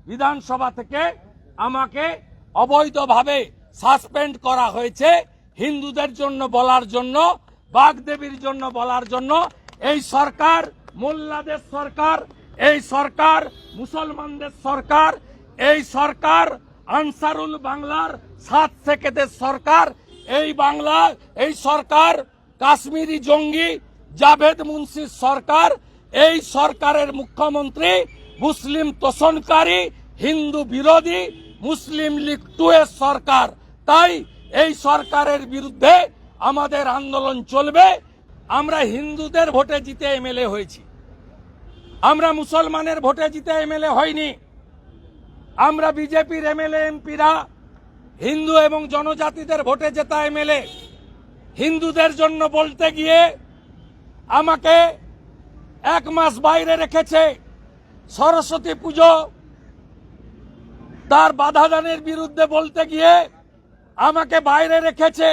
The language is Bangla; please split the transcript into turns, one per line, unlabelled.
বিধানসভা থেকে আমাকে অবৈধভাবে সাসপেন্ড করা হয়েছে হিন্দুদের জন্য বলার জন্য, বাগদেবীর জন্য বলার জন্য। এই সরকার মোল্লাদের সরকার, এই সরকার মুসলমানদের সরকার, এই সরকার আনসারুল বাংলার 7 সেকেদের সরকার, এই সরকার কাশ্মীরি জঙ্গি জাভেদ মুন্সির সরকার, এই সরকারের মুখ্যমন্ত্রী মুসলিম তোষণকারী, হিন্দু বিরোধী মুসলিম লীগ 2 এর সরকার। তাই এই সরকারের বিরুদ্ধে আমাদের আন্দোলন চলবে। আমরা হিন্দুদের ভোটে জিতে এমএলএ হয়েছি, আমরা মুসলমানের ভোটে জিতে এমএলএ হয়নি। আমরা বিজেপির এমএলএ এমপিরা হিন্দু এবং জনজাতিদের ভোটে জেতা এমএলএ। হিন্দুদের জন্য বলতে গিয়ে আমাকে 1 মাস বাইরে রেখেছে। সরস্বতী পুজো তার বাধাদানের বিরুদ্ধে বলতে গিয়ে আমাকে বাইরে রেখেছে।